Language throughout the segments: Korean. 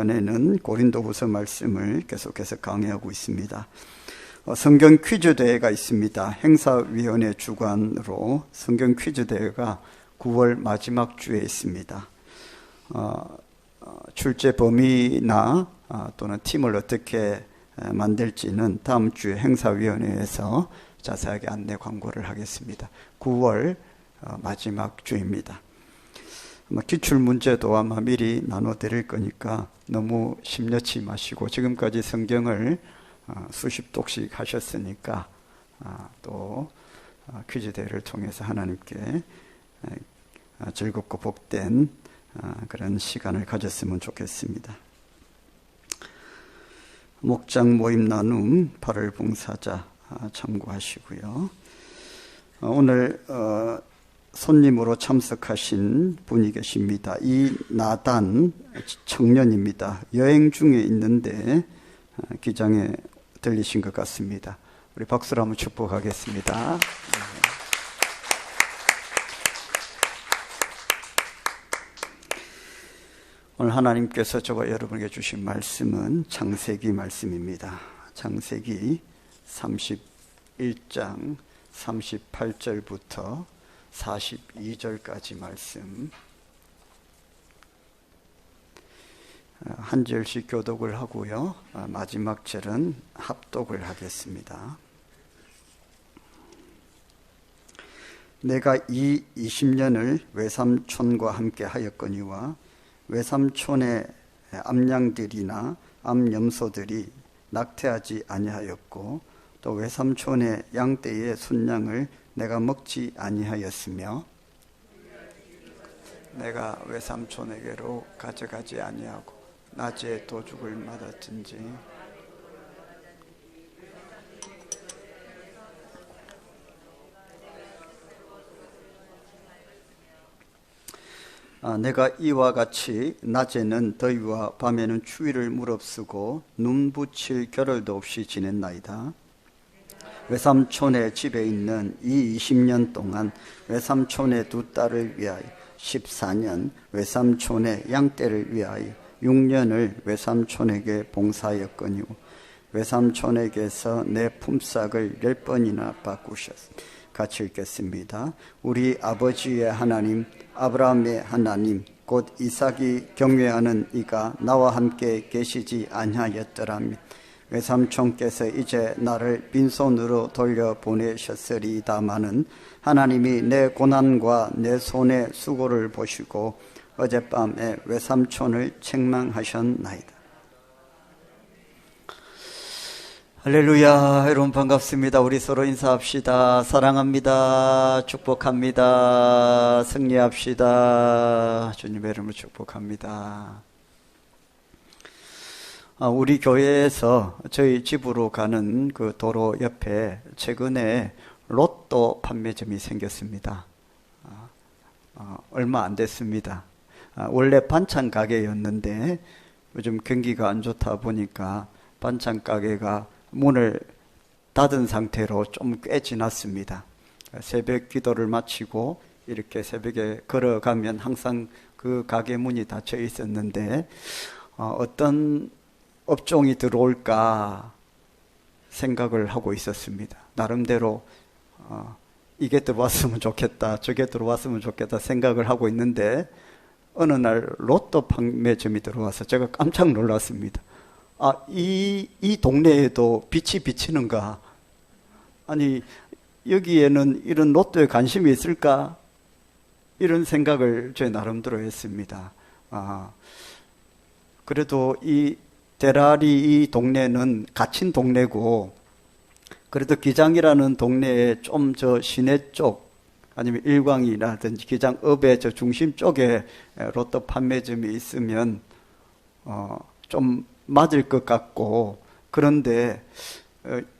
시간에는 고린도후서 말씀을 계속해서 강의하고 있습니다. 성경 퀴즈 대회가 있습니다. 행사위원회 주관으로 성경 퀴즈 대회가 9월 마지막 주에 있습니다. 출제 범위나 또는 팀을 어떻게 만들지는 다음 주에 행사위원회에서 자세하게 안내 광고를 하겠습니다. 9월 마지막 주입니다. 기출 문제도 아마 미리 나눠드릴 거니까 너무 심려치 마시고, 지금까지 성경을 수십 독씩 하셨으니까 또 퀴즈 대회를 통해서 하나님께 즐겁고 복된 그런 시간을 가졌으면 좋겠습니다. 목장 모임 나눔 8월 봉사자 참고하시고요. 오늘 손님으로 참석하신 분이 계십니다. 이나단 청년입니다. 여행 중에 있는데 기장에 들리신 것 같습니다. 우리 박수로 한번 축복하겠습니다. 오늘 하나님께서 저와 여러분에게 주신 말씀은 창세기 말씀입니다. 창세기 31장 38절부터 42절까지 말씀, 한 절씩 교독을 하고요, 마지막 절은 합독을 하겠습니다. 내가 이 20년을 외삼촌과 함께 하였거니와 외삼촌의 암양들이나 암염소들이 낙태하지 아니하였고, 또 외삼촌의 양떼의 순양을 내가 먹지 아니하였으며, 내가 외삼촌에게로 가져가지 아니하고 낮에 도죽을 맞았든지 내가 이와 같이 낮에는 더위와 밤에는 추위를 무릅쓰고 눈 붙일 겨를도 없이 지냈나이다. 외삼촌의 집에 있는 이 20년 동안 외삼촌의 두 딸을 위하여 14년, 외삼촌의 양떼를 위하여 6년을 외삼촌에게 봉사하였거니와 외삼촌에게서 내 품삯을 10번이나 바꾸셨습니다. 같이 읽겠습니다. 우리 아버지의 하나님, 아브라함의 하나님, 곧 이삭이 경외하는 이가 나와 함께 계시지 아니하였더라면 외삼촌께서 이제 나를 빈손으로 돌려보내셨으리다마는 하나님이 내 고난과 내 손의 수고를 보시고 어젯밤에 외삼촌을 책망하셨나이다. 할렐루야. 여러분 반갑습니다. 우리 서로 인사합시다. 사랑합니다. 축복합니다. 승리합시다. 주님의 이름으로 축복합니다. 우리 교회에서 저희 집으로 가는 그 도로 옆에 최근에 로또 판매점이 생겼습니다. 얼마 안 됐습니다. 원래 반찬 가게였는데 요즘 경기가 안 좋다 보니까 반찬 가게가 문을 닫은 상태로 좀 꽤 지났습니다. 새벽 기도를 마치고 이렇게 새벽에 걸어가면 항상 그 가게 문이 닫혀 있었는데 어떤 업종이 들어올까 생각을 하고 있었습니다. 나름대로 이게 들어왔으면 좋겠다, 저게 들어왔으면 좋겠다 생각을 하고 있는데 어느 날 로또 판매점이 들어와서 제가 깜짝 놀랐습니다. 이 동네에도 빛이 비치는가? 아니, 여기에는 이런 로또에 관심이 있을까? 이런 생각을 제 나름대로 했습니다. 그래도 이 대라리 이 동네는 갇힌 동네고, 그래도 기장이라는 동네에 좀 저 시내 쪽, 아니면 일광이라든지 기장읍의 저 중심 쪽에 로또 판매점이 있으면 좀 맞을 것 같고, 그런데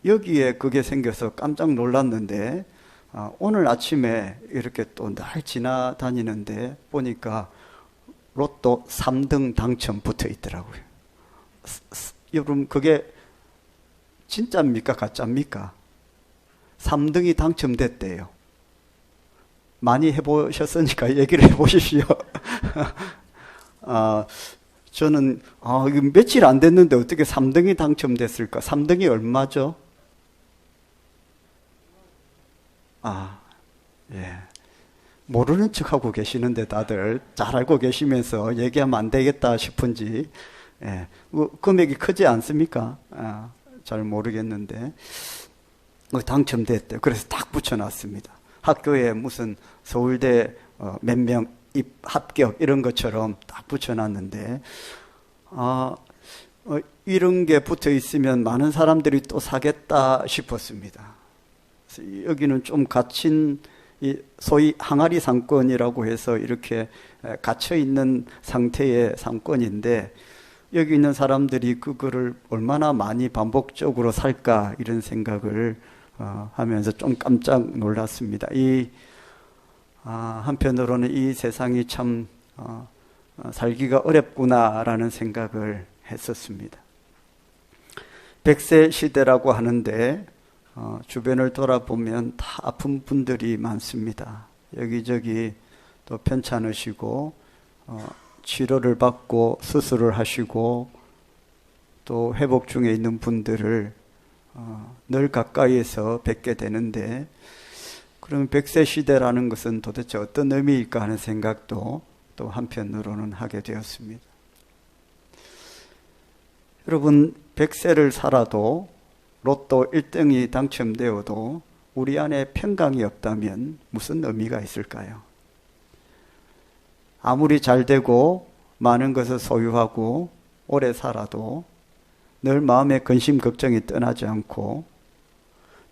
여기에 그게 생겨서 깜짝 놀랐는데 오늘 아침에 이렇게 또 날 지나다니는데 보니까 로또 3등 당첨 붙어 있더라고요. 여러분, 그게 진짜입니까? 가짜입니까? 3등이 당첨됐대요. 많이 해보셨으니까 얘기를 해보십시오. 저는 이거 며칠 안 됐는데 어떻게 3등이 당첨됐을까? 3등이 얼마죠? 예. 모르는 척하고 계시는데 다들 잘 알고 계시면서 얘기하면 안 되겠다 싶은지, 예. 금액이 크지 않습니까? 잘 모르겠는데 당첨됐대요. 그래서 딱 붙여놨습니다. 학교에 무슨 서울대 몇 명 합격 이런 것처럼 딱 붙여놨는데 이런 게 붙어 있으면 많은 사람들이 또 사겠다 싶었습니다. 여기는 좀 갇힌 소위 항아리 상권이라고 해서 이렇게 갇혀 있는 상태의 상권인데 여기 있는 사람들이 그거를 얼마나 많이 반복적으로 살까 이런 생각을 하면서 좀 깜짝 놀랐습니다. 한편으로는 이 세상이 참 살기가 어렵구나라는 생각을 했었습니다. 100세 시대라고 하는데 주변을 돌아보면 다 아픈 분들이 많습니다. 여기저기 또 편찮으시고 치료를 받고 수술을 하시고 또 회복 중에 있는 분들을 늘 가까이에서 뵙게 되는데, 그러면 100세 시대라는 것은 도대체 어떤 의미일까 하는 생각도 또 한편으로는 하게 되었습니다. 여러분, 100세를 살아도 로또 1등이 당첨되어도 우리 안에 평강이 없다면 무슨 의미가 있을까요? 아무리 잘 되고 많은 것을 소유하고 오래 살아도 늘 마음에 근심 걱정이 떠나지 않고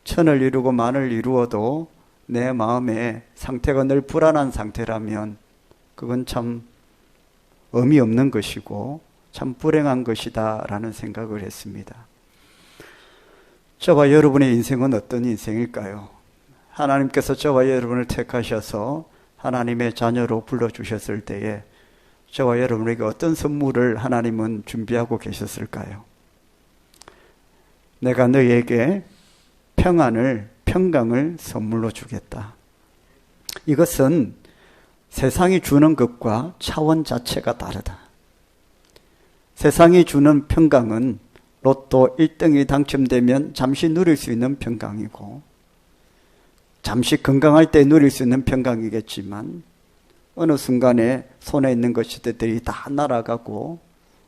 천을 이루고 만을 이루어도 내 마음의 상태가 늘 불안한 상태라면 그건 참 의미 없는 것이고 참 불행한 것이다 라는 생각을 했습니다. 저와 여러분의 인생은 어떤 인생일까요? 하나님께서 저와 여러분을 택하셔서 하나님의 자녀로 불러주셨을 때에 저와 여러분에게 어떤 선물을 하나님은 준비하고 계셨을까요? 내가 너희에게 평강을 선물로 주겠다. 이것은 세상이 주는 것과 차원 자체가 다르다. 세상이 주는 평강은 로또 1등이 당첨되면 잠시 누릴 수 있는 평강이고 잠시 건강할 때 누릴 수 있는 평강이겠지만 어느 순간에 손에 있는 것들이 다 날아가고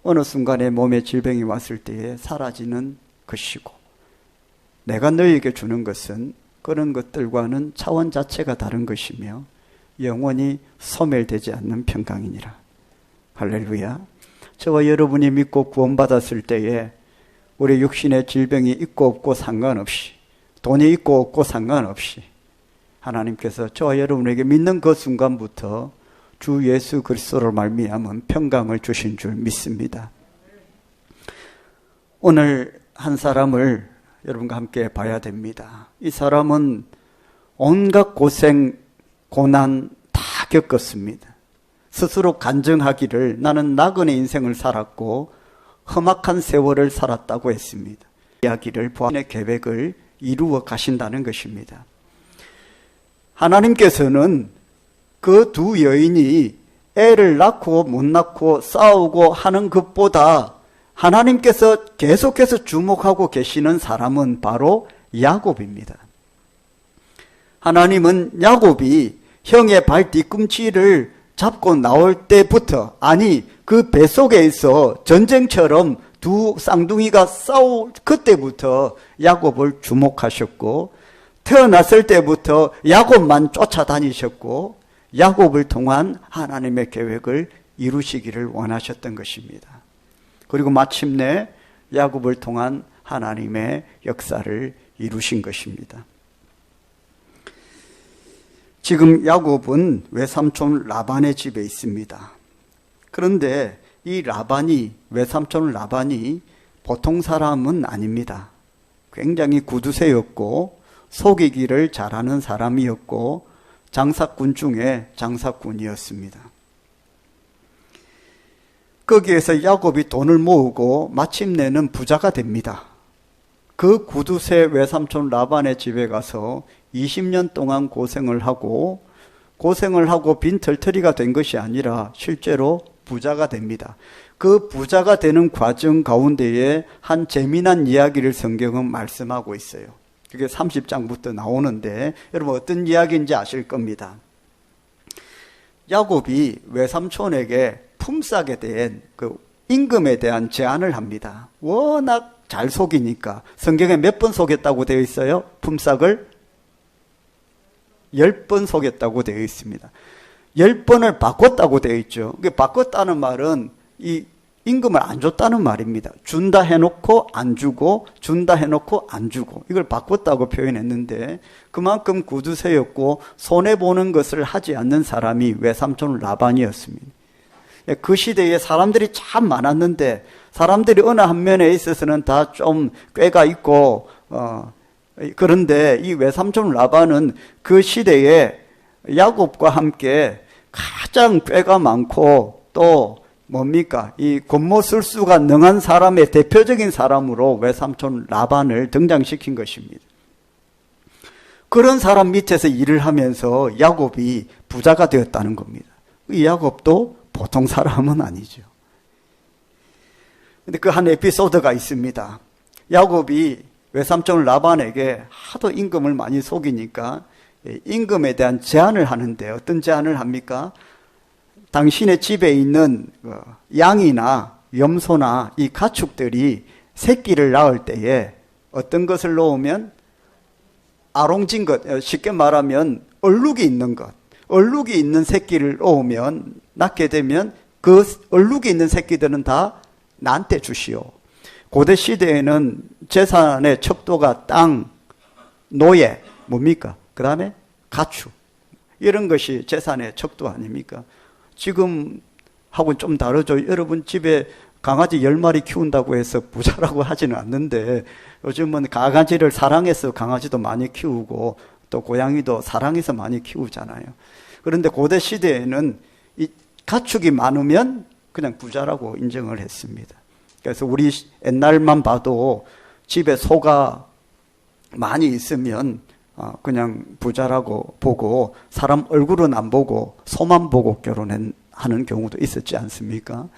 어느 순간에 몸에 질병이 왔을 때에 사라지는 것이고 내가 너희에게 주는 것은 그런 것들과는 차원 자체가 다른 것이며 영원히 소멸되지 않는 평강이니라. 할렐루야. 저와 여러분이 믿고 구원받았을 때에 우리 육신의 질병이 있고 없고 상관없이 돈이 있고 없고 상관없이 하나님께서 저와 여러분에게 믿는 그 순간부터 주 예수 그리스도로 말미암은 평강을 주신 줄 믿습니다. 오늘 한 사람을 여러분과 함께 봐야 됩니다. 이 사람은 온갖 고생, 고난 다 겪었습니다. 스스로 간증하기를 나는 나그네 인생을 살았고 험악한 세월을 살았다고 했습니다. 이야기를 부활의 계획을 이루어 가신다는 것입니다. 하나님께서는 그 두 여인이 애를 낳고 못 낳고 싸우고 하는 것보다 하나님께서 계속해서 주목하고 계시는 사람은 바로 야곱입니다. 하나님은 야곱이 형의 발 뒤꿈치를 잡고 나올 때부터, 아니 그 뱃속에 있어 전쟁처럼 두 쌍둥이가 싸울 그때부터 야곱을 주목하셨고 태어났을 때부터 야곱만 쫓아다니셨고 야곱을 통한 하나님의 계획을 이루시기를 원하셨던 것입니다. 그리고 마침내 야곱을 통한 하나님의 역사를 이루신 것입니다. 지금 야곱은 외삼촌 라반의 집에 있습니다. 그런데 이 외삼촌 라반이 보통 사람은 아닙니다. 굉장히 구두쇠였고 속이기를 잘하는 사람이었고 장사꾼 중에 장사꾼이었습니다. 거기에서 야곱이 돈을 모으고 마침내는 부자가 됩니다. 그 구두쇠 외삼촌 라반의 집에 가서 20년 동안 고생을 하고 빈털터리가 된 것이 아니라 실제로 부자가 됩니다. 그 부자가 되는 과정 가운데에 한 재미난 이야기를 성경은 말씀하고 있어요. 그게 30장부터 나오는데 여러분 어떤 이야기인지 아실 겁니다. 야곱이 외삼촌에게 품삯에 대한 그 임금에 대한 제안을 합니다. 워낙 잘 속이니까. 성경에 몇 번 속였다고 되어 있어요? 품삯을 10번 속였다고 되어 있습니다. 10번을 바꿨다고 되어 있죠. 바꿨다는 말은 이 임금을 안 줬다는 말입니다. 준다 해놓고 안 주고, 준다 해놓고 안 주고. 이걸 바꿨다고 표현했는데 그만큼 구두쇠였고 손해보는 것을 하지 않는 사람이 외삼촌 라반이었습니다. 그 시대에 사람들이 참 많았는데 사람들이 어느 한 면에 있어서는 다 좀 꾀가 있고 그런데 이 외삼촌 라반은 그 시대에 야곱과 함께 가장 꾀가 많고 또 뭡니까? 이 곤모술수가 능한 사람의 대표적인 사람으로 외삼촌 라반을 등장시킨 것입니다. 그런 사람 밑에서 일을 하면서 야곱이 부자가 되었다는 겁니다. 이 야곱도 보통 사람은 아니죠. 근데 그 한 에피소드가 있습니다. 야곱이 외삼촌 라반에게 하도 임금을 많이 속이니까 임금에 대한 제안을 하는데 어떤 제안을 합니까? 당신의 집에 있는 양이나 염소나 이 가축들이 새끼를 낳을 때에 어떤 것을 놓으면 아롱진 것, 쉽게 말하면 얼룩이 있는 것, 얼룩이 있는 새끼를 놓으면 낳게 되면 그 얼룩이 있는 새끼들은 다 나한테 주시오. 고대 시대에는 재산의 척도가 땅, 노예, 뭡니까? 그 다음에 가축. 이런 것이 재산의 척도 아닙니까? 지금하고는 좀 다르죠. 여러분 집에 강아지 10마리 키운다고 해서 부자라고 하지는 않는데 요즘은 강아지를 사랑해서 강아지도 많이 키우고 또 고양이도 사랑해서 많이 키우잖아요. 그런데 고대 시대에는 이 가축이 많으면 그냥 부자라고 인정을 했습니다. 그래서 우리 옛날만 봐도 집에 소가 많이 있으면 그냥 부자라고 보고 사람 얼굴은 안 보고 소만 보고 결혼하는 경우도 있었지 않습니까?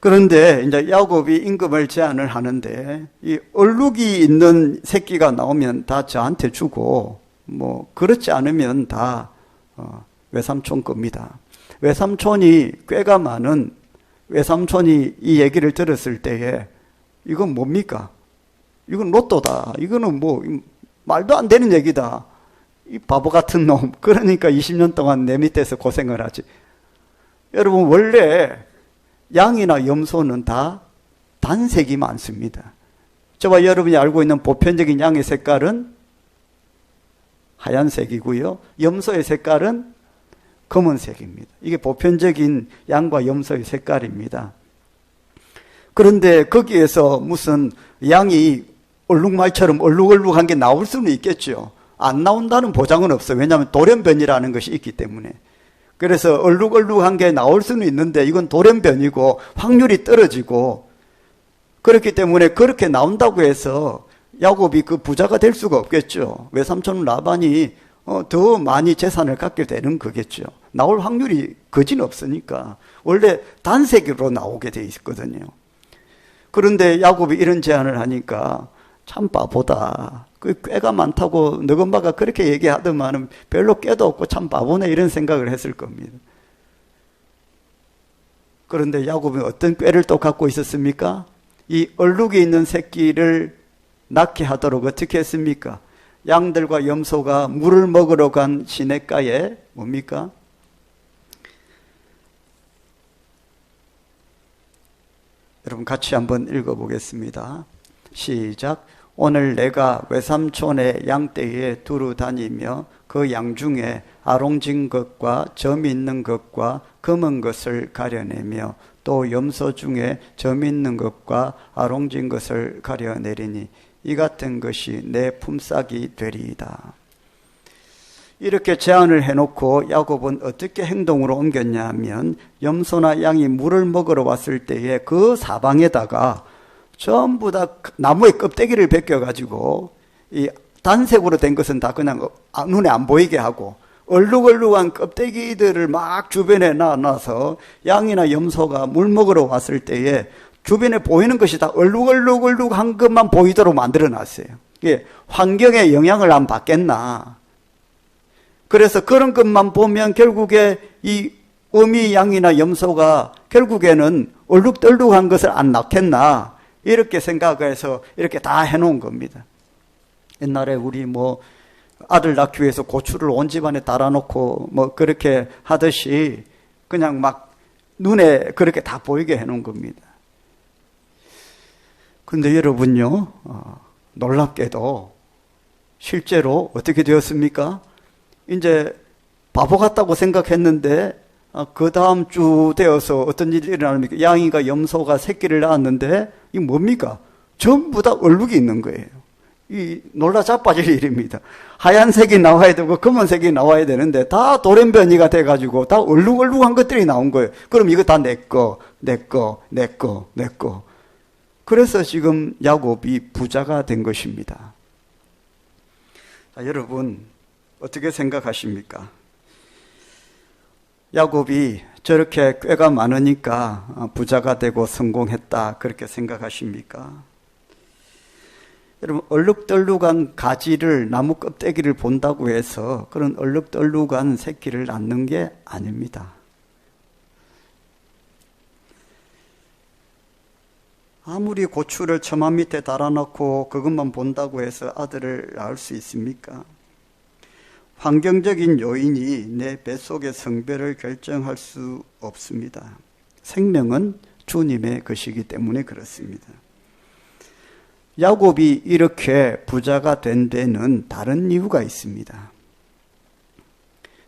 그런데 이제 야곱이 임금을 제안을 하는데 이 얼룩이 있는 새끼가 나오면 다 저한테 주고 뭐 그렇지 않으면 다 외삼촌 겁니다. 외삼촌이 꾀가 많은 외삼촌이 이 얘기를 들었을 때에 이건 뭡니까? 이건 로또다. 이거는 뭐 말도 안 되는 얘기다. 이 바보 같은 놈. 그러니까 20년 동안 내 밑에서 고생을 하지. 여러분 원래 양이나 염소는 다 단색이 많습니다. 저와 여러분이 알고 있는 보편적인 양의 색깔은 하얀색이고요. 염소의 색깔은 검은색입니다. 이게 보편적인 양과 염소의 색깔입니다. 그런데 거기에서 무슨 양이 얼룩말처럼 얼룩얼룩한 게 나올 수는 있겠죠. 안 나온다는 보장은 없어요. 왜냐하면 돌연변이라는 것이 있기 때문에. 그래서 얼룩얼룩한 게 나올 수는 있는데 이건 돌연변이고 확률이 떨어지고 그렇기 때문에 그렇게 나온다고 해서 야곱이 그 부자가 될 수가 없겠죠. 외삼촌 라반이 더 많이 재산을 갖게 되는 거겠죠. 나올 확률이 거진 없으니까 원래 단색으로 나오게 돼 있거든요. 그런데 야곱이 이런 제안을 하니까 참 바보다. 그 꾀가 많다고 너건바가 그렇게 얘기하더만은 별로 꾀도 없고 참 바보네 이런 생각을 했을 겁니다. 그런데 야곱이 어떤 꾀를 또 갖고 있었습니까? 이 얼룩이 있는 새끼를 낳게 하도록 어떻게 했습니까? 양들과 염소가 물을 먹으러 간 시냇가에 뭡니까? 여러분 같이 한번 읽어보겠습니다. 시작. 오늘 내가 외삼촌의 양떼에 두루 다니며 그 양 중에 아롱진 것과 점 있는 것과 검은 것을 가려내며 또 염소 중에 점 있는 것과 아롱진 것을 가려내리니 이 같은 것이 내 품삯이 되리이다. 이렇게 제안을 해놓고 야곱은 어떻게 행동으로 옮겼냐 하면 염소나 양이 물을 먹으러 왔을 때에 그 사방에다가 전부 다 나무의 껍데기를 벗겨가지고 이 단색으로 된 것은 다 그냥 눈에 안 보이게 하고 얼룩얼룩한 껍데기들을 막 주변에 놔놔서 양이나 염소가 물 먹으러 왔을 때에 주변에 보이는 것이 다 얼룩얼룩한 것만 보이도록 만들어 놨어요. 이게 환경에 영향을 안 받겠나. 그래서 그런 것만 보면 결국에 이 어미 양이나 염소가 결국에는 얼룩덜룩한 것을 안 낳겠나. 이렇게 생각해서 이렇게 다 해놓은 겁니다. 옛날에 우리 아들 낳기 위해서 고추를 온 집안에 달아놓고 그렇게 하듯이 그냥 막 눈에 그렇게 다 보이게 해놓은 겁니다. 근데 여러분요, 놀랍게도 실제로 어떻게 되었습니까? 이제 바보 같다고 생각했는데 그 다음 주 되어서 어떤 일이 일어납니까? 양이가 염소가 새끼를 낳았는데 이 뭡니까? 전부 다 얼룩이 있는 거예요. 이 놀라 자빠질 일입니다. 하얀색이 나와야 되고 검은색이 나와야 되는데 다 돌연변이가 돼가지고 다 얼룩얼룩한 것들이 나온 거예요. 그럼 이거 다 내 거. 그래서 지금 야곱이 부자가 된 것입니다. 자, 여러분 어떻게 생각하십니까? 야곱이 저렇게 꾀가 많으니까 부자가 되고 성공했다 그렇게 생각하십니까? 여러분 얼룩덜룩한 가지를 나무 껍데기를 본다고 해서 그런 얼룩덜룩한 새끼를 낳는 게 아닙니다. 아무리 고추를 처마 밑에 달아놓고 그것만 본다고 해서 아들을 낳을 수 있습니까? 환경적인 요인이 내 뱃속의 성별을 결정할 수 없습니다. 생명은 주님의 것이기 때문에 그렇습니다. 야곱이 이렇게 부자가 된 데는 다른 이유가 있습니다.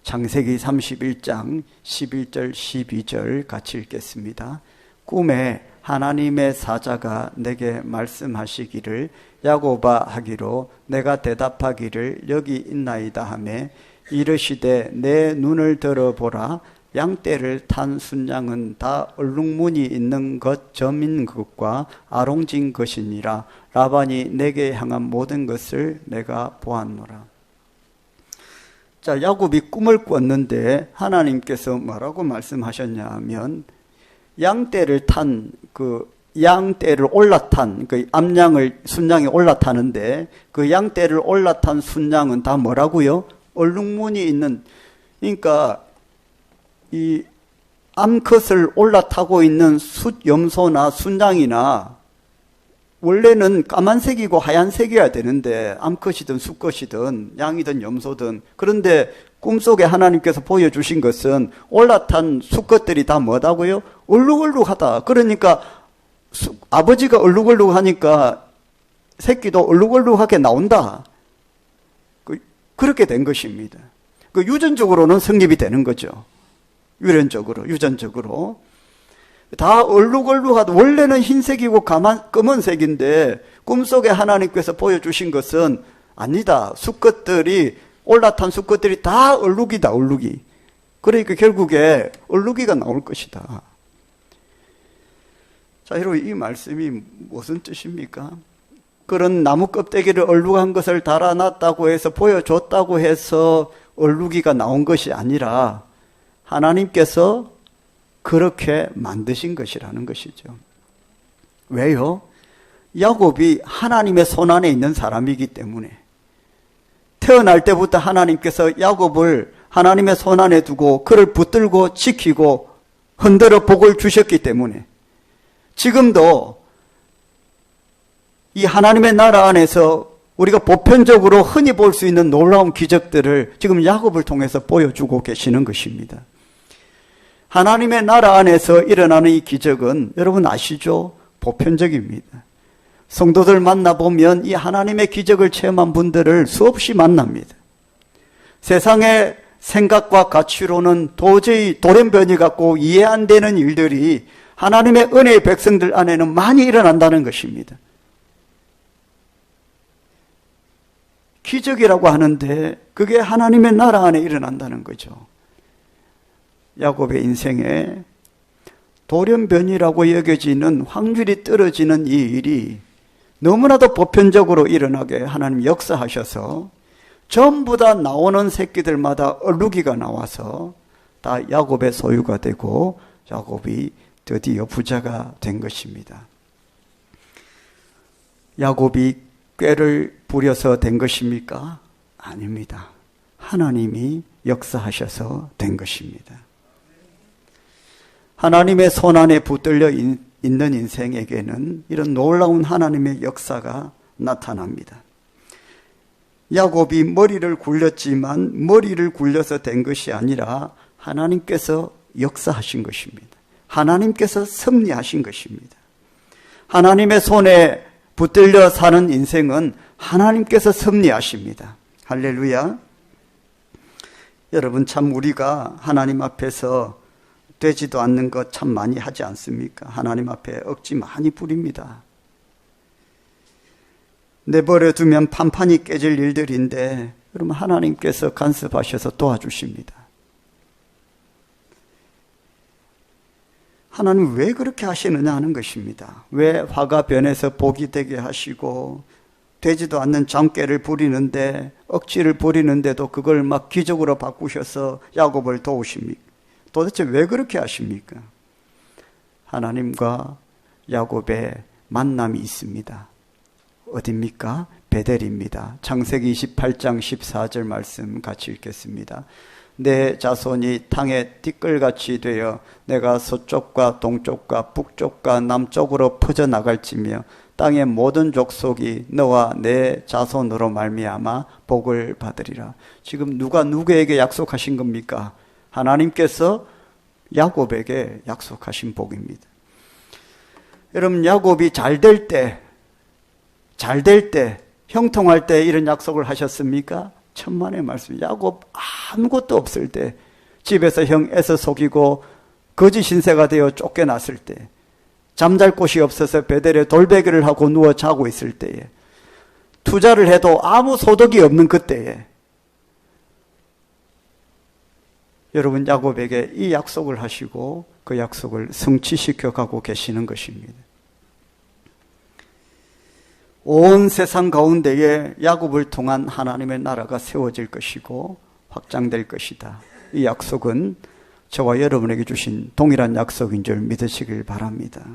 창세기 31장 11절 12절 같이 읽겠습니다. 꿈에 하나님의 사자가 내게 말씀하시기를 야곱아 하기로 내가 대답하기를 여기 있나이다 하매 이르시되 내 눈을 들어보라 양떼를 탄 순양은 다 얼룩무늬 있는 것 점인 것과 아롱진 것이니라 라반이 내게 향한 모든 것을 내가 보았노라. 자, 야곱이 꿈을 꿨는데 하나님께서 뭐라고 말씀하셨냐 하면 양떼를 탄 양떼를 올라탄 암양을 순양이 올라타는데 그 양떼를 올라탄 순양은 다 뭐라고요? 얼룩무늬 있는, 그러니까 이 암컷을 올라타고 있는 염소나 순양이나 원래는 까만색이고 하얀색이어야 되는데 암컷이든 수컷이든 양이든 염소든, 그런데 꿈속에 하나님께서 보여주신 것은 올라탄 수컷들이 다 뭐다고요? 얼룩얼룩하다. 그러니까 아버지가 얼룩얼룩하니까 새끼도 얼룩얼룩하게 나온다. 그렇게 된 것입니다. 유전적으로는 성립이 되는 거죠. 유전적으로. 다 얼룩얼룩하다. 원래는 흰색이고 검은색인데 꿈속에 하나님께서 보여주신 것은 아니다. 올라탄 수컷들이 다 얼룩이다, 얼룩이. 그러니까 결국에 얼룩이가 나올 것이다. 자, 여러분, 이 말씀이 무슨 뜻입니까? 그런 나무 껍데기를 얼룩한 것을 달아놨다고 해서 보여줬다고 해서 얼룩이가 나온 것이 아니라 하나님께서 그렇게 만드신 것이라는 것이죠. 왜요? 야곱이 하나님의 손안에 있는 사람이기 때문에. 태어날 때부터 하나님께서 야곱을 하나님의 손안에 두고 그를 붙들고 지키고 흔들어 복을 주셨기 때문에 지금도 이 하나님의 나라 안에서 우리가 보편적으로 흔히 볼 수 있는 놀라운 기적들을 지금 야곱을 통해서 보여주고 계시는 것입니다. 하나님의 나라 안에서 일어나는 이 기적은 여러분 아시죠? 보편적입니다. 성도들 만나보면 이 하나님의 기적을 체험한 분들을 수없이 만납니다. 세상의 생각과 가치로는 도저히 돌연변이 같고 이해 안 되는 일들이 하나님의 은혜의 백성들 안에는 많이 일어난다는 것입니다. 기적이라고 하는데 그게 하나님의 나라 안에 일어난다는 거죠. 야곱의 인생에 돌연변이라고 여겨지는 확률이 떨어지는 이 일이 너무나도 보편적으로 일어나게 하나님 역사하셔서 전부 다 나오는 새끼들마다 얼룩이가 나와서 다 야곱의 소유가 되고 야곱이 드디어 부자가 된 것입니다. 야곱이 꾀를 부려서 된 것입니까? 아닙니다. 하나님이 역사하셔서 된 것입니다. 하나님의 손안에 붙들려 있는 인생에게는 이런 놀라운 하나님의 역사가 나타납니다. 야곱이 머리를 굴렸지만 머리를 굴려서 된 것이 아니라 하나님께서 역사하신 것입니다. 하나님께서 승리하신 것입니다. 하나님의 손에 붙들려 사는 인생은 하나님께서 승리하십니다. 할렐루야. 여러분, 참 우리가 하나님 앞에서 되지도 않는 것 참 많이 하지 않습니까? 하나님 앞에 억지 많이 부립니다. 내버려 두면 판판이 깨질 일들인데 그러면 하나님께서 간섭하셔서 도와주십니다. 하나님 왜 그렇게 하시느냐 하는 것입니다. 왜 화가 변해서 복이 되게 하시고 되지도 않는 장깨를 부리는데 억지를 부리는데도 그걸 막 기적으로 바꾸셔서 야곱을 도우십니까? 도대체 왜 그렇게 하십니까? 하나님과 야곱의 만남이 있습니다. 어디입니까? 베델입니다. 창세기 28장 14절 말씀 같이 읽겠습니다. 내 자손이 땅의 티끌같이 되어 내가 서쪽과 동쪽과 북쪽과 남쪽으로 퍼져나갈지며 땅의 모든 족속이 너와 내 자손으로 말미암아 복을 받으리라. 지금 누가 누구에게 약속하신 겁니까? 하나님께서 야곱에게 약속하신 복입니다. 여러분, 야곱이 잘 될 때, 형통할 때 이런 약속을 하셨습니까? 천만의 말씀. 야곱 아무것도 없을 때, 집에서 형 에서 속이고 거짓 신세가 되어 쫓겨났을 때, 잠잘 곳이 없어서 베델에 돌베개를 하고 누워 자고 있을 때에, 투자를 해도 아무 소득이 없는 그때에 여러분, 야곱에게 이 약속을 하시고 그 약속을 성취시켜 가고 계시는 것입니다. 온 세상 가운데에 야곱을 통한 하나님의 나라가 세워질 것이고 확장될 것이다. 이 약속은 저와 여러분에게 주신 동일한 약속인 줄 믿으시길 바랍니다.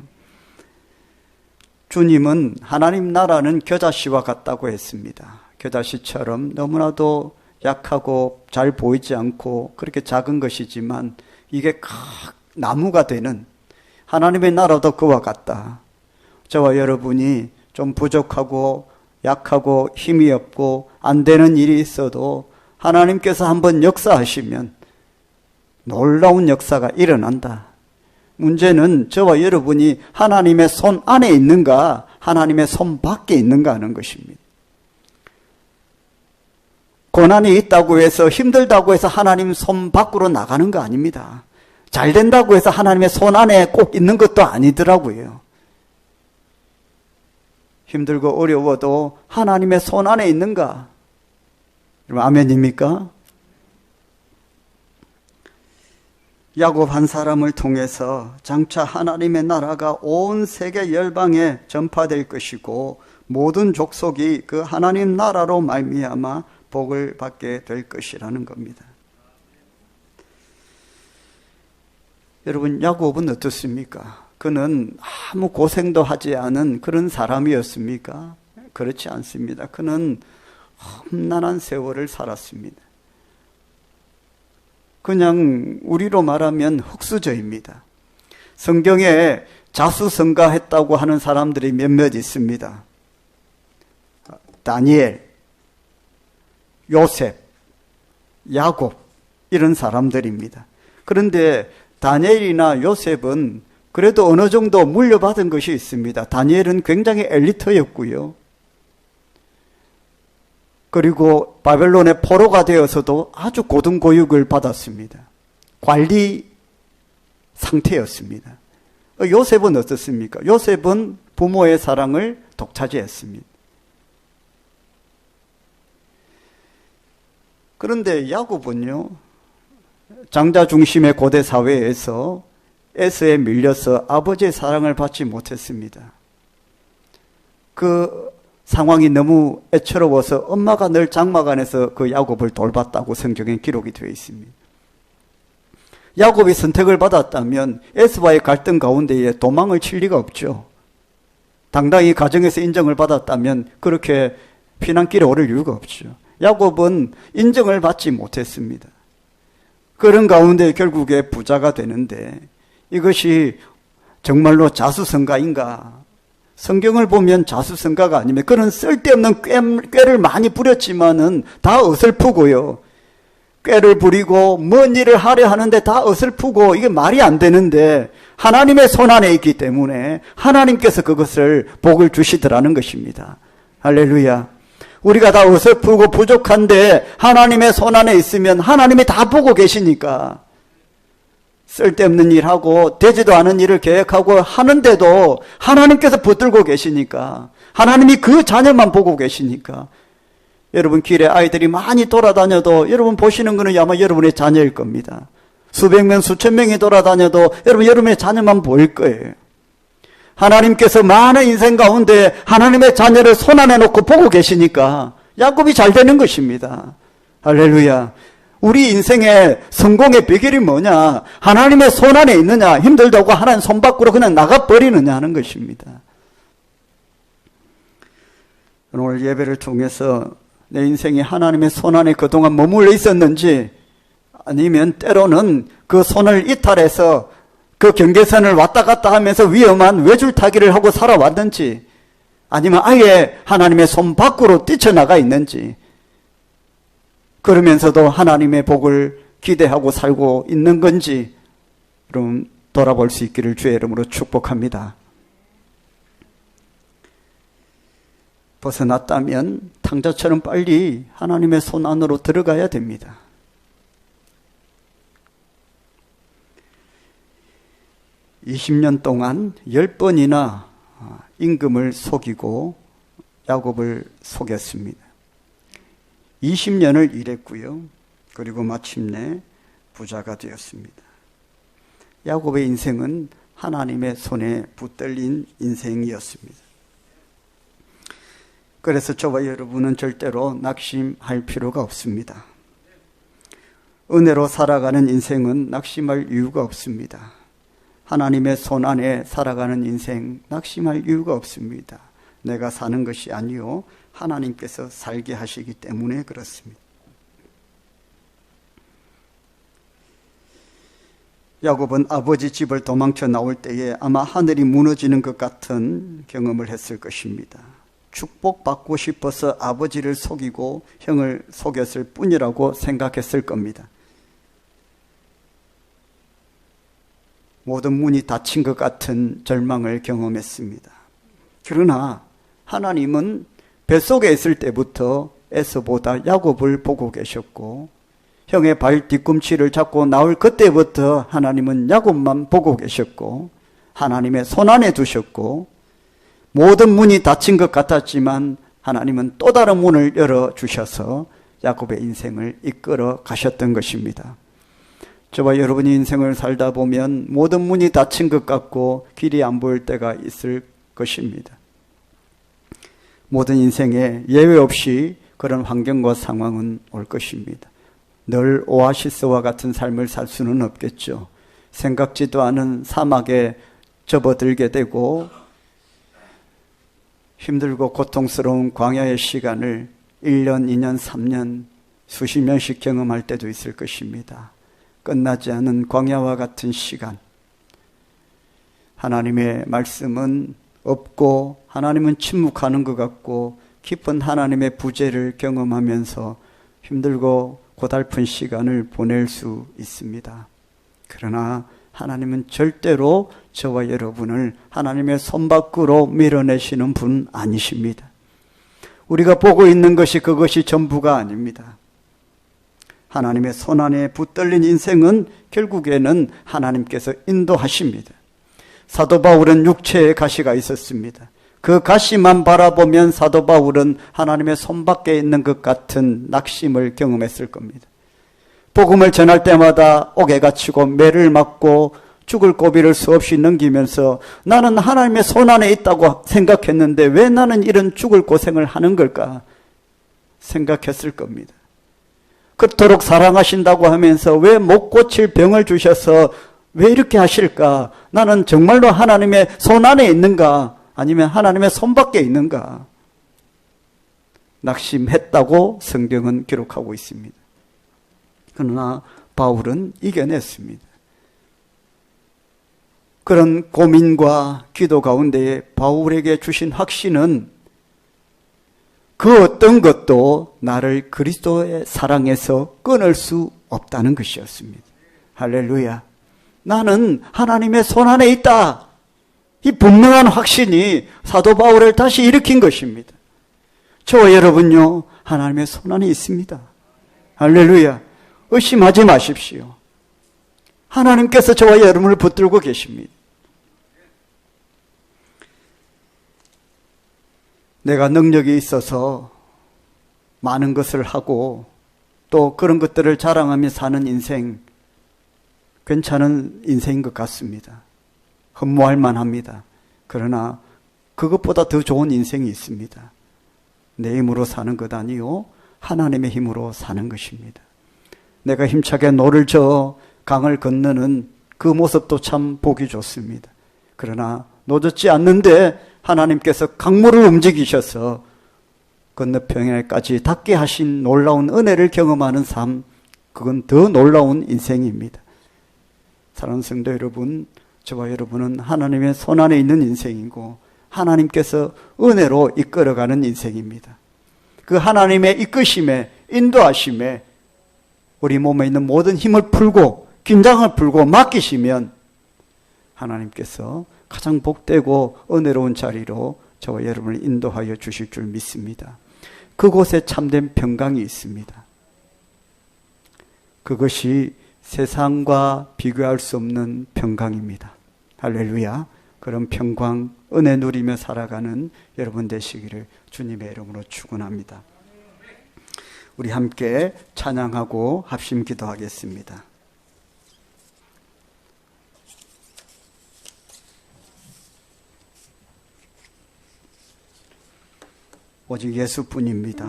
주님은 하나님 나라는 겨자씨와 같다고 했습니다. 겨자씨처럼 너무나도 약하고 잘 보이지 않고 그렇게 작은 것이지만 이게 큰 나무가 되는 하나님의 나라도 그와 같다. 저와 여러분이 좀 부족하고 약하고 힘이 없고 안 되는 일이 있어도 하나님께서 한번 역사하시면 놀라운 역사가 일어난다. 문제는 저와 여러분이 하나님의 손 안에 있는가 하나님의 손 밖에 있는가 하는 것입니다. 고난이 있다고 해서 힘들다고 해서 하나님 손 밖으로 나가는 거 아닙니다. 잘 된다고 해서 하나님의 손 안에 꼭 있는 것도 아니더라고요. 힘들고 어려워도 하나님의 손 안에 있는가? 여러분, 아멘입니까? 야곱 한 사람을 통해서 장차 하나님의 나라가 온 세계 열방에 전파될 것이고 모든 족속이 그 하나님 나라로 말미암아 복을 받게 될 것이라는 겁니다. 여러분, 야곱은 어떻습니까? 그는 아무 고생도 하지 않은 그런 사람이었습니까? 그렇지 않습니다. 그는 험난한 세월을 살았습니다. 그냥 우리로 말하면 흙수저입니다. 성경에 자수성가했다고 하는 사람들이 몇몇 있습니다. 다니엘, 요셉, 야곱 이런 사람들입니다. 그런데 다니엘이나 요셉은 그래도 어느 정도 물려받은 것이 있습니다. 다니엘은 굉장히 엘리트였고요. 그리고 바벨론의 포로가 되어서도 아주 고등교육을 받았습니다. 관리 상태였습니다. 요셉은 어떻습니까? 요셉은 부모의 사랑을 독차지했습니다. 그런데 야곱은요, 장자 중심의 고대 사회에서 에서에 밀려서 아버지의 사랑을 받지 못했습니다. 그 상황이 너무 애처로워서 엄마가 늘 장막안에서 그 야곱을 돌봤다고 성경에 기록이 되어 있습니다. 야곱이 선택을 받았다면 에서와의 갈등 가운데에 도망을 칠 리가 없죠. 당당히 가정에서 인정을 받았다면 그렇게 피난길에 오를 이유가 없죠. 야곱은 인정을 받지 못했습니다. 그런 가운데 결국에 부자가 되는데 이것이 정말로 자수성가인가? 성경을 보면 자수성가가 아니면 그런 쓸데없는 꾀를 많이 부렸지만은 다 어설프고요. 꾀를 부리고 뭔 일을 하려 하는데 다 어설프고 이게 말이 안 되는데 하나님의 손안에 있기 때문에 하나님께서 그것을 복을 주시더라는 것입니다. 할렐루야. 우리가 다 어설프고 부족한데 하나님의 손안에 있으면 하나님이 다 보고 계시니까 쓸데없는 일하고 되지도 않은 일을 계획하고 하는데도 하나님께서 붙들고 계시니까 하나님이 그 자녀만 보고 계시니까 여러분 길에 아이들이 많이 돌아다녀도 여러분 보시는 것은 아마 여러분의 자녀일 겁니다. 수백 명 수천 명이 돌아다녀도 여러분의 자녀만 보일 거예요. 하나님께서 많은 인생 가운데 하나님의 자녀를 손안에 놓고 보고 계시니까 야곱이 잘 되는 것입니다. 할렐루야. 우리 인생의 성공의 비결이 뭐냐? 하나님의 손안에 있느냐? 힘들다고 하나님 손 밖으로 그냥 나가버리느냐 하는 것입니다. 오늘 예배를 통해서 내 인생이 하나님의 손안에 그동안 머물러 있었는지 아니면 때로는 그 손을 이탈해서 그 경계선을 왔다 갔다 하면서 위험한 외줄타기를 하고 살아왔는지 아니면 아예 하나님의 손 밖으로 뛰쳐나가 있는지 그러면서도 하나님의 복을 기대하고 살고 있는 건지 여러분 돌아볼 수 있기를 주의 이름으로 축복합니다. 벗어났다면 탕자처럼 빨리 하나님의 손 안으로 들어가야 됩니다. (20년) 동안 10번이나 임금을 속이고 야곱을 속였습니다. 20년을 일했고요. 그리고 마침내 부자가 되었습니다. 야곱의 인생은 하나님의 손에 붙들린 인생이었습니다. 그래서 저와 여러분은 절대로 낙심할 필요가 없습니다. 은혜로 살아가는 인생은 낙심할 이유가 없습니다. 하나님의 손 안에 살아가는 인생 낙심할 이유가 없습니다. 내가 사는 것이 아니요 하나님께서 살게 하시기 때문에 그렇습니다. 야곱은 아버지 집을 도망쳐 나올 때에 아마 하늘이 무너지는 것 같은 경험을 했을 것입니다. 축복받고 싶어서 아버지를 속이고 형을 속였을 뿐이라고 생각했을 겁니다. 모든 문이 닫힌 것 같은 절망을 경험했습니다. 그러나 하나님은 뱃속에 있을 때부터 에서보다 야곱을 보고 계셨고 형의 발 뒤꿈치를 잡고 나올 그때부터 하나님은 야곱만 보고 계셨고 하나님의 손안에 두셨고 모든 문이 닫힌 것 같았지만 하나님은 또 다른 문을 열어주셔서 야곱의 인생을 이끌어 가셨던 것입니다. 저와 여러분이 인생을 살다 보면 모든 문이 닫힌 것 같고 길이 안 보일 때가 있을 것입니다. 모든 인생에 예외 없이 그런 환경과 상황은 올 것입니다. 늘 오아시스와 같은 삶을 살 수는 없겠죠. 생각지도 않은 사막에 접어들게 되고 힘들고 고통스러운 광야의 시간을 1년, 2년, 3년, 수십 년씩 경험할 때도 있을 것입니다. 끝나지 않은 광야와 같은 시간. 하나님의 말씀은 없고 하나님은 침묵하는 것 같고 깊은 하나님의 부재를 경험하면서 힘들고 고달픈 시간을 보낼 수 있습니다. 그러나 하나님은 절대로 저와 여러분을 하나님의 손 밖으로 밀어내시는 분 아니십니다. 우리가 보고 있는 것이 그것이 전부가 아닙니다. 하나님의 손안에 붙들린 인생은 결국에는 하나님께서 인도하십니다. 사도 바울은 육체의 가시가 있었습니다. 그 가시만 바라보면 사도 바울은 하나님의 손밖에 있는 것 같은 낙심을 경험했을 겁니다. 복음을 전할 때마다 옥에 갇히고 매를 맞고 죽을 고비를 수없이 넘기면서 나는 하나님의 손안에 있다고 생각했는데 왜 나는 이런 죽을 고생을 하는 걸까 생각했을 겁니다. 그토록 사랑하신다고 하면서 왜 못 고칠 병을 주셔서 왜 이렇게 하실까? 나는 정말로 하나님의 손안에 있는가? 아니면 하나님의 손밖에 있는가? 낙심했다고 성경은 기록하고 있습니다. 그러나 바울은 이겨냈습니다. 그런 고민과 기도 가운데 바울에게 주신 확신은 그 어떤 것도 나를 그리스도의 사랑에서 끊을 수 없다는 것이었습니다. 할렐루야. 나는 하나님의 손안에 있다. 이 분명한 확신이 사도 바울을 다시 일으킨 것입니다. 저와 여러분요, 하나님의 손안에 있습니다. 할렐루야. 의심하지 마십시오. 하나님께서 저와 여러분을 붙들고 계십니다. 내가 능력이 있어서 많은 것을 하고 또 그런 것들을 자랑하며 사는 인생, 괜찮은 인생인 것 같습니다. 흠모할 만합니다. 그러나 그것보다 더 좋은 인생이 있습니다. 내 힘으로 사는 것 아니요, 하나님의 힘으로 사는 것입니다. 내가 힘차게 노를 저어 강을 건너는 그 모습도 참 보기 좋습니다. 그러나 노젓지 않는데 하나님께서 강물을 움직이셔서 건너편에까지 닿게 하신 놀라운 은혜를 경험하는 삶, 그건 더 놀라운 인생입니다. 사랑하는 성도 여러분, 저와 여러분은 하나님의 손안에 있는 인생이고 하나님께서 은혜로 이끌어가는 인생입니다. 그 하나님의 이끄심에, 인도하심에 우리 몸에 있는 모든 힘을 풀고 긴장을 풀고 맡기시면 하나님께서 가장 복되고 은혜로운 자리로 저와 여러분을 인도하여 주실 줄 믿습니다. 그곳에 참된 평강이 있습니다. 그것이 세상과 비교할 수 없는 평강입니다. 할렐루야. 그런 평강, 은혜 누리며 살아가는 여러분 되시기를 주님의 이름으로 축원합니다. 우리 함께 찬양하고 합심 기도하겠습니다. 오직 예수뿐입니다.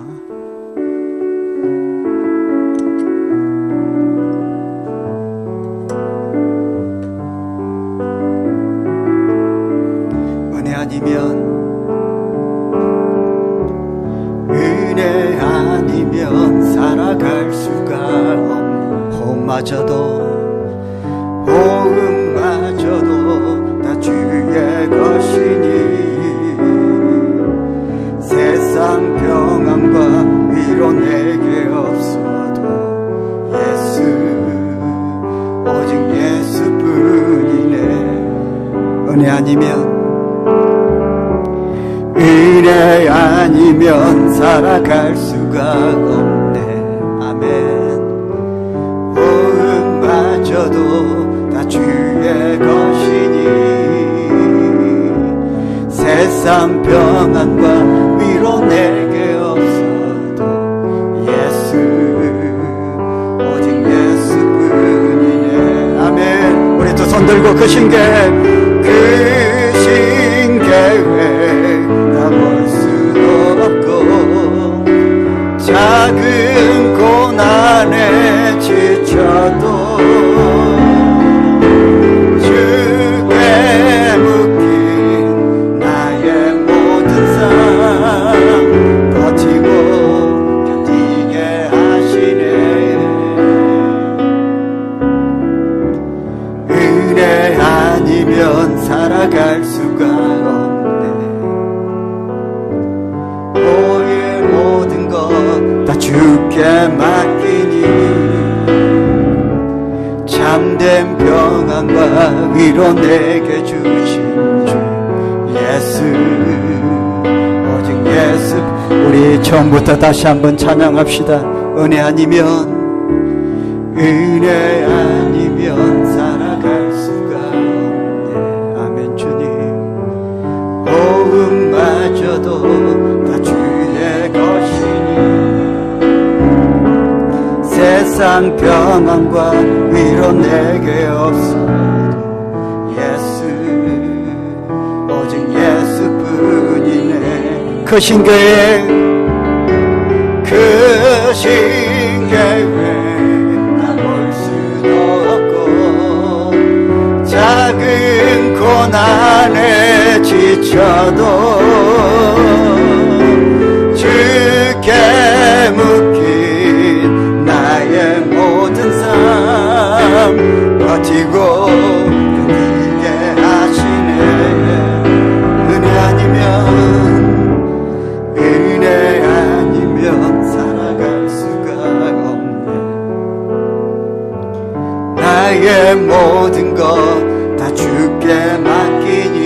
은혜 아니면 살아갈 수가 없는 호흡마저도 다 주의 것이니 세상 평안과 위로 내게 없어도 오직 예수뿐이네. 은혜 아니면 살아갈 수가 없네. 아멘. 호흡마저도 다 주의 것이니 세상 평안과 위로 내게 없어도 오직 예수뿐이네. 아멘. 우리 두 손 들고 그 신계획 다 볼 수도 없고 작은 고난에 지쳐도 주께 묶인 나의 모든 삶 버티고 견디게 하시네. 은혜 아니면 살아갈 수가 없네. 오늘 모든 것 다 주께 맡기니 참된 평안과 위로 내게 주신 주 예수, 오직 예수. 우리 처음부터 다시 한번 찬양합시다. 은혜 아니면 살아갈 수가 없네. 아멘. 주님, 호흡마저도 다 주의 것이니 세상 평안과 위로 내게 없어도 크신 계획 나볼 수도 없고 작은 고난에 지쳐도 주께 묶인 나의 모든 삶 버티고 견디게 하시네. 은혜 아니면 살아갈 수가 없네. 나의 모든 것 다 주께 맡기니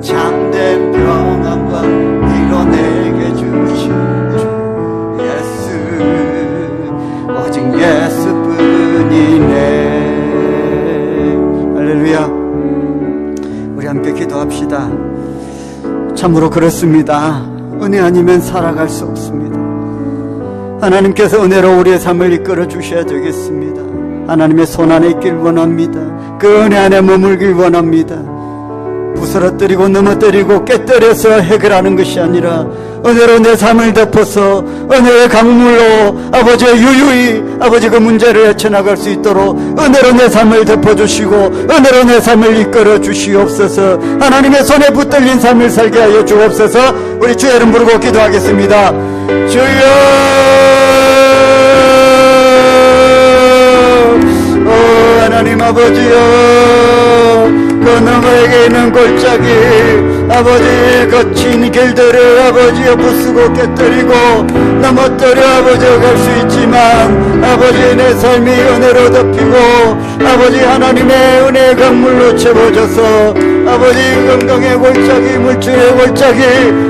참된 평안과 위로 내게 주신 주 예수 오직 예수뿐이네. 할렐루야. 우리 함께 기도합시다. 참으로 그렇습니다. 은혜 아니면 살아갈 수 없습니다. 하나님께서 은혜로 우리의 삶을 이끌어 주셔야 되겠습니다. 하나님의 손안에 있길 원합니다. 그 은혜 안에 머물길 원합니다. 부스러뜨리고 넘어뜨리고 깨뜨려서 해결하는 것이 아니라 은혜로 내 삶을 덮어서 은혜의 강물로 아버지의 유유히 아버지 그 문제를 헤쳐나갈 수 있도록 은혜로 내 삶을 덮어주시고 은혜로 내 삶을 이끌어 주시옵소서. 하나님의 손에 붙들린 삶을 살게 하여 주옵소서. 우리 주의 이름 부르고 기도하겠습니다. 주여 하나님 아버지여, 그 너머에게 있는 골짜기 아버지 거친 길들을 아버지여 부수고 깨뜨리고 넘어뜨려 아버지여 갈 수 있지만 아버지 내 삶이 은혜로 덮이고 아버지 하나님의 은혜의 강물로 채워져서 아버지 건강의 골짜기 물질의 골짜기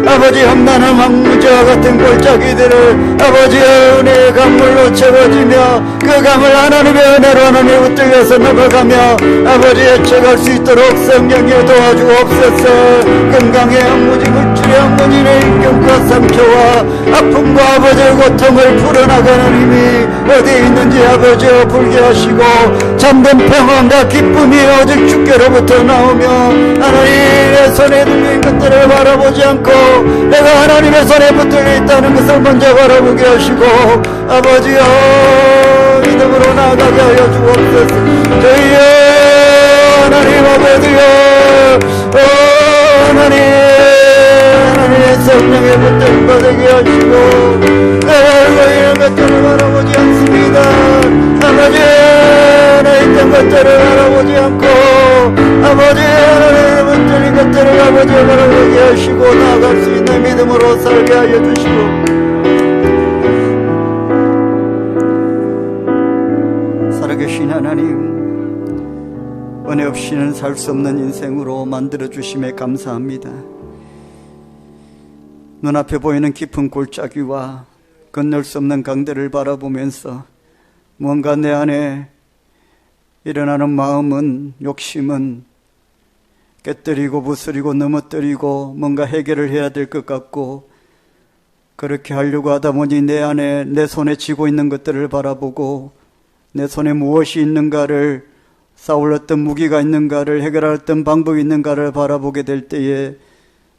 아버지 험난한 황무지와 같은 골짜기들을 아버지의 은혜의 강물로 채워지며 그 강을 하나님의 은혜로 하나님의 붙들려서 넘어가며 아버지 헤쳐갈 수 있도록 성령이 도와주옵소서. 건강의 황무지 물질의 황무지의 인격과 상처와 아픔과 아버지의 고통을 풀어나가는 힘이 어디에 있는지 아버지여 불게 하시고 참된 평안과 기쁨이 오직 주께로부터 나오며 하나님의 손에 들린 것들을 바라보지 않고 내가 하나님의 손에 붙들려 있다는 것을 먼저 바라보게 하시고 아버지여 믿음으로 나아가게 하여 주옵소서. 저희여 하나님 아버지여 하나님의 성령의 붙들림 받게 하시고 내가 이런 것들을 바라보지 않습니다. 아버지 내 있던 것들을 바라보지 않고 아버지 하나님의 붙들린 것들을 아버지 바라보게 하시고 나아갈 수 있는 믿음으로 살게 하여 주시고 살아계신 하나님 은혜 없이는 살 수 없는 인생으로 만들어주심에 감사합니다. 눈앞에 보이는 깊은 골짜기와 건널 수 없는 강들을 바라보면서 뭔가 내 안에 일어나는 마음은 욕심은 깨뜨리고 부스리고 넘어뜨리고 뭔가 해결을 해야 될 것 같고 그렇게 하려고 하다 보니 내 안에 내 손에 쥐고 있는 것들을 바라보고 내 손에 무엇이 있는가를 싸울 어떤 무기가 있는가를 해결할 어떤 방법이 있는가를 바라보게 될 때에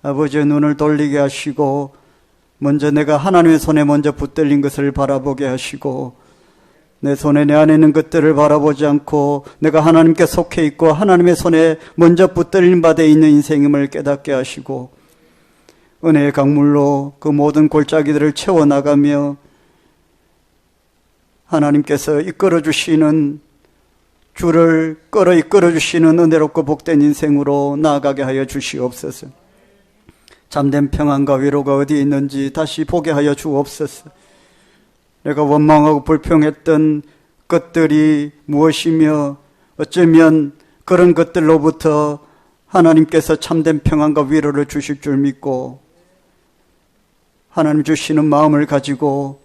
아버지의 눈을 돌리게 하시고 먼저 내가 하나님의 손에 먼저 붙들린 것을 바라보게 하시고 내 손에 내 안에 있는 것들을 바라보지 않고 내가 하나님께 속해 있고 하나님의 손에 먼저 붙들린 바 돼 있는 인생임을 깨닫게 하시고 은혜의 강물로 그 모든 골짜기들을 채워나가며 하나님께서 이끌어주시는 주를 끌어 이끌어주시는 은혜롭고 복된 인생으로 나아가게 하여 주시옵소서. 잠든 평안과 위로가 어디에 있는지 다시 보게 하여 주옵소서. 내가 원망하고 불평했던 것들이 무엇이며 어쩌면 그런 것들로부터 하나님께서 참된 평안과 위로를 주실 줄 믿고 하나님 주시는 마음을 가지고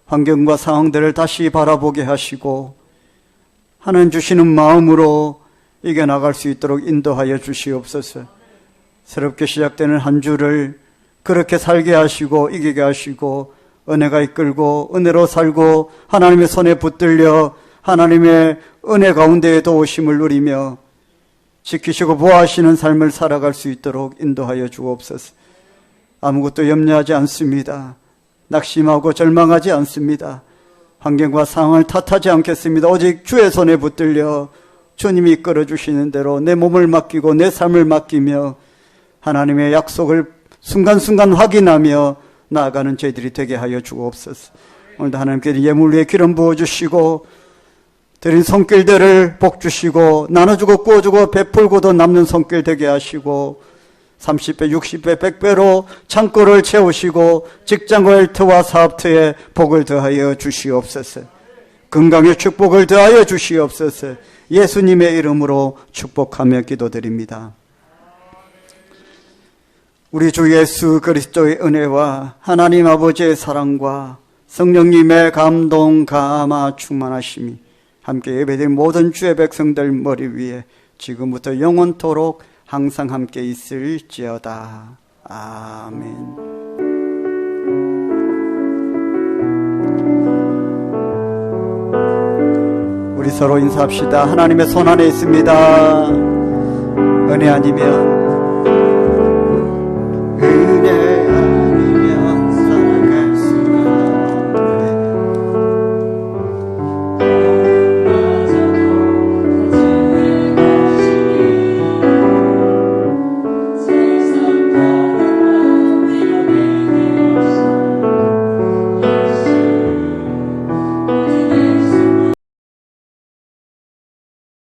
환경과 상황들을 다시 바라보게 하시고 하나님 주시는 마음으로 이겨나갈 수 있도록 인도하여 주시옵소서. 새롭게 시작되는 한 주를 그렇게 살게 하시고 이기게 하시고 은혜가 이끌고 은혜로 살고 하나님의 손에 붙들려 하나님의 은혜 가운데에 도우심을 누리며 지키시고 보호하시는 삶을 살아갈 수 있도록 인도하여 주옵소서. 아무것도 염려하지 않습니다. 낙심하고 절망하지 않습니다. 환경과 상황을 탓하지 않겠습니다. 오직 주의 손에 붙들려 주님이 이끌어 주시는 대로 내 몸을 맡기고 내 삶을 맡기며 하나님의 약속을 순간순간 확인하며 나아가는 저희들이 되게 하여 주옵소서. 오늘도 하나님께 예물 위에 기름 부어주시고 드린 손길들을 복 주시고 나눠주고 구워주고 베풀고도 남는 손길 되게 하시고 30배, 60배, 100배로 창고를 채우시고 직장과 일터와 사업터에 복을 더하여 주시옵소서. 건강의 축복을 더하여 주시옵소서. 예수님의 이름으로 축복하며 기도드립니다. 우리 주 예수 그리스도의 은혜와 하나님 아버지의 사랑과 성령님의 감동, 감화, 충만하심이 함께 예배드린 모든 주의 백성들 머리 위에 지금부터 영원토록 항상 함께 있을지어다. 아멘. 우리 서로 인사합시다. 하나님의 손 안에 있습니다. 은혜 아니면